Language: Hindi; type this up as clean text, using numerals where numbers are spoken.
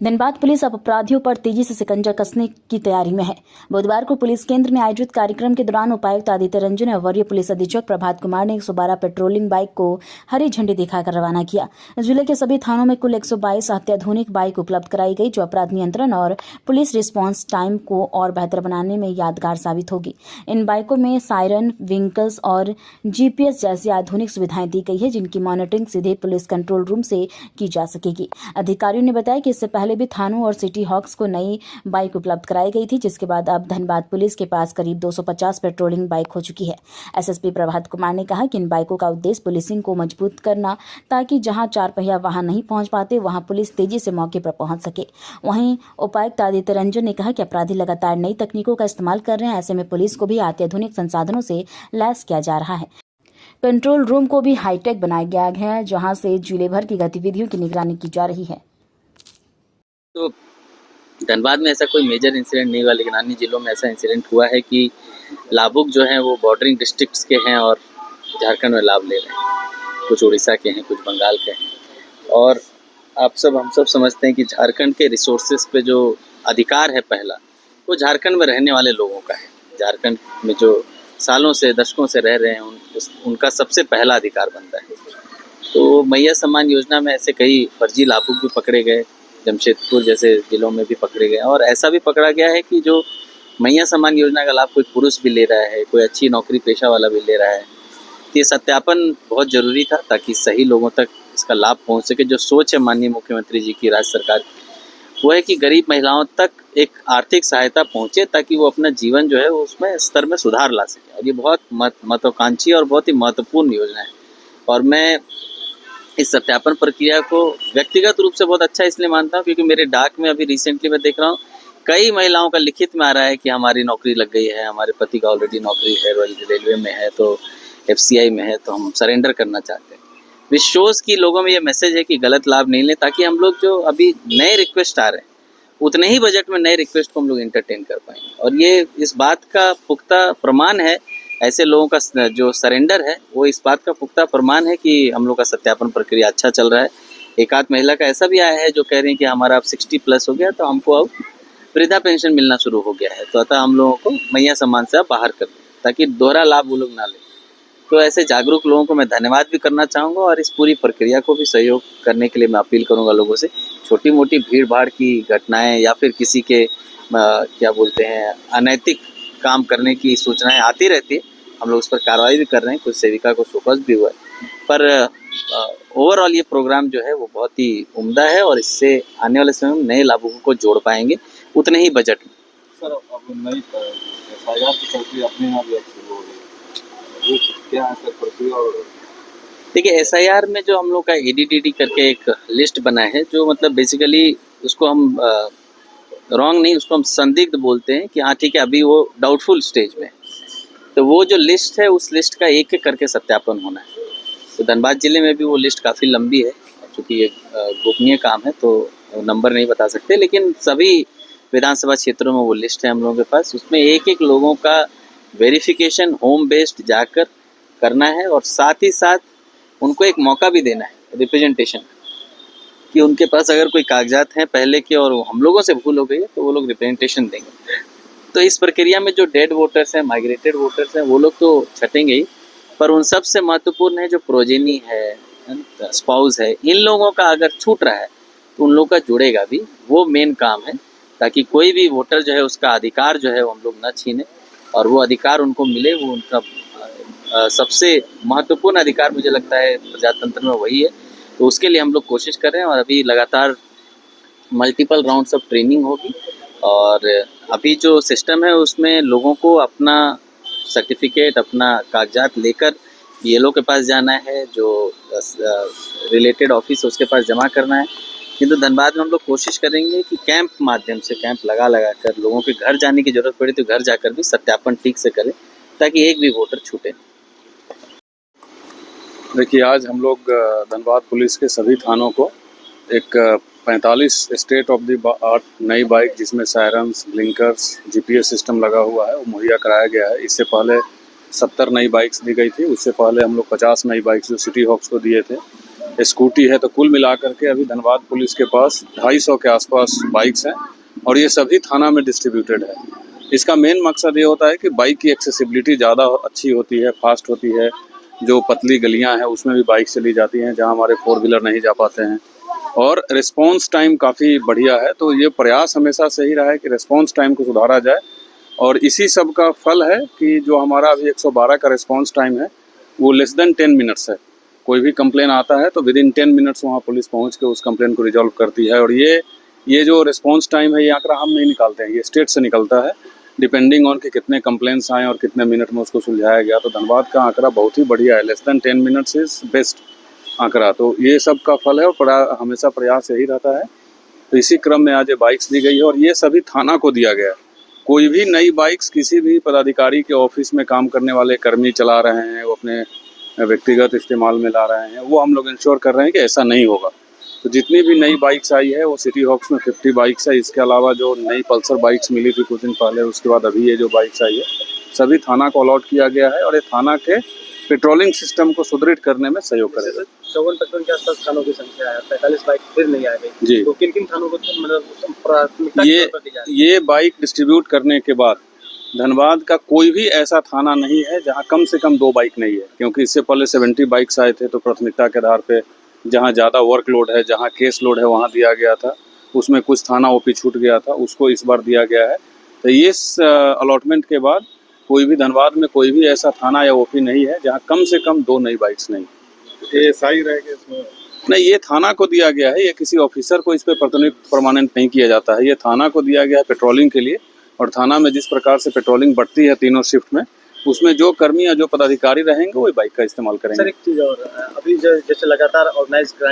धनबाद पुलिस अब अपराधियों पर तेजी से शिकंजा कसने की तैयारी में है। बुधवार को पुलिस केंद्र में आयोजित कार्यक्रम के दौरान उपायुक्त आदित्य रंजन और वरीय पुलिस अधीक्षक प्रभात कुमार ने 112 पेट्रोलिंग बाइक को हरी झंडी दिखाकर रवाना किया। जिले के सभी थानों में कुल 122 अत्याधुनिक बाइक उपलब्ध कराई गई, जो अपराध नियंत्रण और पुलिस रिस्पॉन्स टाइम को और बेहतर बनाने में यादगार साबित होगी। इन बाइकों में सायरन, व्हीकल्स और GPS जैसी आधुनिक सुविधाएं दी गई है, जिनकी मॉनिटरिंग सीधे पुलिस कंट्रोल रूम से की जा सकेगी। अधिकारियों ने बताया कि इससे पहले भी थानों और सिटी हॉक्स को नई बाइक उपलब्ध कराई गई थी, जिसके बाद अब धनबाद पुलिस के पास करीब 250 पेट्रोलिंग बाइक हो चुकी है। SSP प्रभात कुमार ने कहा कि इन बाइकों का उद्देश्य पुलिसिंग को मजबूत करना, ताकि जहां 4 पहिया वाहन नहीं पहुंच पाते वहां पुलिस तेजी से मौके पर पहुंच सके। वहीं उपायुक्त आदित्य रंजन ने कहा कि अपराधी लगातार नई तकनीकों का इस्तेमाल कर रहे हैं, ऐसे में पुलिस को भी अत्याधुनिक संसाधनों से लैस किया जा रहा है। कंट्रोल रूम को भी हाईटेक बनाया गया है, जहां से जिले भर की गतिविधियों की निगरानी की जा रही है। तो धनबाद में ऐसा कोई मेजर इंसिडेंट नहीं हुआ, लेकिन अन्य जिलों में ऐसा इंसिडेंट हुआ है कि लाभुक जो हैं वो बॉर्डरिंग डिस्ट्रिक्ट्स के हैं और झारखंड में लाभ ले रहे हैं। कुछ उड़ीसा के हैं, कुछ बंगाल के हैं। और हम सब समझते हैं कि झारखंड के रिसोर्सेज पे जो अधिकार है पहला, वो झारखंड में रहने वाले लोगों का है। झारखंड में जो सालों से, दशकों से रह रहे हैं, उनका सबसे पहला अधिकार बनता है। तो मैया सम्मान योजना में ऐसे कई फर्जी लाभुक भी पकड़े गए, जमशेदपुर जैसे जिलों में भी पकड़े गए, और ऐसा भी पकड़ा गया है कि जो मैया सम्मान योजना का लाभ कोई पुरुष भी ले रहा है, कोई अच्छी नौकरी पेशा वाला भी ले रहा है। तो ये सत्यापन बहुत ज़रूरी था, ताकि सही लोगों तक इसका लाभ पहुंच सके। जो सोच है माननीय मुख्यमंत्री जी की, राज्य सरकार की, वो है कि गरीब महिलाओं तक एक आर्थिक सहायता पहुंचे, ताकि वो अपना जीवन जो है वो उसमें स्तर में सुधार ला सके। और ये बहुत महत्वाकांक्षी और बहुत ही महत्वपूर्ण योजना है। और मैं इस सत्यापन प्रक्रिया को व्यक्तिगत रूप से बहुत अच्छा इसलिए मानता हूँ, क्योंकि मेरे डाक में अभी रिसेंटली मैं देख रहा हूँ कई महिलाओं का लिखित में आ रहा है कि हमारी नौकरी लग गई है, हमारे पति का ऑलरेडी नौकरी है, रेलवे में है, तो FCI में है, तो हम सरेंडर करना चाहते हैं। विश्वास की लोगों में ये मैसेज है कि गलत लाभ नहीं लें, ताकि हम लोग जो अभी नए रिक्वेस्ट आ रहे हैं उतने ही बजट में नए रिक्वेस्ट को हम लोग एंटरटेन कर पाएंगे। और ये इस बात का पुख्ता प्रमाण है, ऐसे लोगों का जो सरेंडर है वो इस बात का पुख्ता प्रमाण है कि हम लोग का सत्यापन प्रक्रिया अच्छा चल रहा है। एक आध महिला का ऐसा भी आया है जो कह रहे हैं कि हमारा अब 60+ हो गया, तो हमको अब वृद्धा पेंशन मिलना शुरू हो गया है, तो अतः हम लोगों को मैया सम्मान से बाहर कर दें, ताकि दोहरा लाभ वो लोग ना लें। तो ऐसे जागरूक लोगों को मैं धन्यवाद भी करना चाहूँगा, और इस पूरी प्रक्रिया को भी सहयोग करने के लिए मैं अपील करूँगा लोगों से। छोटी मोटी भीड़ भाड़ की घटनाएं या फिर किसी के क्या बोलते हैं अनैतिक काम करने की सूचनाएं आती रहती है, हम लोग उस पर कार्रवाई भी कर रहे हैं। कुछ सेविका को शोकस भी हुआ है, पर ओवरऑल ये प्रोग्राम जो है वो बहुत ही उम्दा है, और इससे आने वाले समय में नए लाभुकों को जोड़ पाएंगे उतने ही बजट में। सर, अब नई FIR की प्रक्रिया अपने यहाँ भी शुरू हो रही है, वो क्या है सर प्रक्रिया? और देखिए, SIR में जो हम लोग का ADDD करके एक लिस्ट बना है, जो मतलब बेसिकली उसको हम रॉन्ग नहीं, उसको हम संदिग्ध बोलते हैं कि हाँ ठीक है, अभी वो डाउटफुल स्टेज में है। तो वो जो लिस्ट है, उस लिस्ट का एक एक करके सत्यापन होना है। तो धनबाद जिले में भी वो लिस्ट काफ़ी लंबी है, क्योंकि ये गोपनीय काम है तो नंबर नहीं बता सकते, लेकिन सभी विधानसभा क्षेत्रों में वो लिस्ट है हम लोगों के पास। उसमें एक एक लोगों का वेरिफिकेशन होम बेस्ड जाकर करना है, और साथ ही साथ उनको एक मौका भी देना है रिप्रेजेंटेशन, कि उनके पास अगर कोई कागजात हैं पहले के और हम लोगों से भूल हो गई है, तो वो लोग रिप्रेजेंटेशन देंगे। तो इस प्रक्रिया में जो डेड वोटर्स हैं, माइग्रेटेड वोटर्स हैं, वो लोग तो छटेंगे ही, पर उन सब से महत्वपूर्ण है जो प्रोजेनी है, स्पाउस है, इन लोगों का अगर छूट रहा है तो उन लोगों का जुड़ेगा भी। वो मेन काम है, ताकि कोई भी वोटर जो है उसका अधिकार जो है वो हम लोग न छीने, और वो अधिकार उनको मिले। वो उनका सबसे महत्वपूर्ण अधिकार मुझे लगता है प्रजातंत्र में वही है। तो उसके लिए हम लोग कोशिश कर रहे हैं, और अभी लगातार मल्टीपल राउंड्स ऑफ ट्रेनिंग होगी। और अभी जो सिस्टम है उसमें लोगों को अपना सर्टिफिकेट, अपना कागजात लेकर BLO के पास जाना है, जो रिलेटेड ऑफिस उसके पास जमा करना है। किंतु धनबाद में हम लोग कोशिश करेंगे कि कैंप माध्यम से, कैंप लगा कर लोगों के घर जाने की ज़रूरत पड़े तो घर जाकर भी सत्यापन ठीक से करें, ताकि एक भी वोटर छूटे। देखिए, आज हम लोग धनबाद पुलिस के सभी थानों को एक 45 स्टेट ऑफ द आर्ट नई बाइक, जिसमें सायरन्स, ब्लिंकर्स, GPS सिस्टम लगा हुआ है, वो मुहैया कराया गया है। इससे पहले 70 नई बाइक्स दी गई थी। उससे पहले हम लोग 50 नई बाइक्स जो सिटी हॉक्स को दिए थे, स्कूटी है। तो कुल मिलाकर के अभी धनबाद पुलिस के पास 250 के आसपास बाइक्स हैं और ये सभी थाना में डिस्ट्रीब्यूटेड है। इसका मेन मकसद ये होता है कि बाइक की एक्सेसिबिलिटी ज़्यादा अच्छी होती है, फास्ट होती है। जो पतली गलियां हैं उसमें भी बाइक चली जाती हैं जहां हमारे 4 व्हीलर नहीं जा पाते हैं और रिस्पांस टाइम काफ़ी बढ़िया है। तो ये प्रयास हमेशा से ही रहा है कि रिस्पांस टाइम को सुधारा जाए और इसी सब का फल है कि जो हमारा अभी 112 का रिस्पांस टाइम है वो लेस देन 10 मिनट्स है। कोई भी कंप्लेन आता है तो विद इन 10 मिनट्स वहाँ पुलिस पहुँच के उस कंप्लेन को रिजॉल्व करती है। और ये जो रिस्पांस टाइम है ये आंकड़ा हम नहीं निकालते हैं, ये स्टेट से निकलता है डिपेंडिंग ऑन कि कितने कंप्लेंट्स आए और कितने मिनट में उसको सुलझाया गया। तो धनबाद का आंकड़ा बहुत ही बढ़िया है, less than 10 minutes is best आंकड़ा। तो ये सब का फल है और हमेशा प्रयास यही रहता है। तो इसी क्रम में आज ये बाइक्स दी गई है और ये सभी थाना को दिया गया है। कोई भी नई बाइक्स किसी भी पदाधिकारी के ऑफिस में काम करने वाले कर्मी चला रहे हैं, वो अपने व्यक्तिगत इस्तेमाल में ला रहे हैं, वो हम लोग इंश्योर कर रहे हैं कि ऐसा नहीं होगा। तो जितनी भी नई बाइक्स आई है वो सिटी हॉक्स में 50 बाइक्स है। इसके अलावा जो नई पल्सर बाइक्स मिली थी कुछ दिन पहले, उसके बाद अभी ये जो बाइक्स आई है सभी थाना को अलॉट किया गया है और ये थाना के पेट्रोलिंग सिस्टम को सुदृढ़ करने में सहयोग करेगा। 54-55 के आसपास थानों की संख्या है, 45 बाइक फिर नहीं आ गई जी। तो किन थानों को मतलब प्राथमिकता के तौर पर दी जा रही है? ये बाइक डिस्ट्रीब्यूट करने के बाद धनबाद का कोई भी ऐसा थाना नहीं है जहां कम से कम 2 बाइक नहीं है, क्योंकि इससे पहले 70 बाइक्स आए थे। तो प्राथमिकता के आधार पे जहां ज़्यादा वर्कलोड है, जहां केस लोड है वहां दिया गया था। उसमें कुछ थाना ओपी छूट गया था, उसको इस बार दिया गया है। तो इस अलॉटमेंट के बाद कोई भी धनबाद में कोई भी ऐसा थाना या ओपी नहीं है जहां कम से कम 2 नई बाइक्स नहीं। ये सही रहेगा इसमें? नहीं, ये थाना को दिया गया है, ये किसी ऑफिसर को इस पर परमानेंट नहीं किया जाता है। ये थाना को दिया गया है पेट्रोलिंग के लिए और थाना में जिस प्रकार से पेट्रोलिंग बढ़ती है तीनों शिफ्ट में, उसमें जो कर्मी या जो पदाधिकारी रहेंगे वही बाइक का इस्तेमाल करेंगे। सर एक चीज़ और, अभी जैसे लगातार ऑर्गेनाइज क्राइम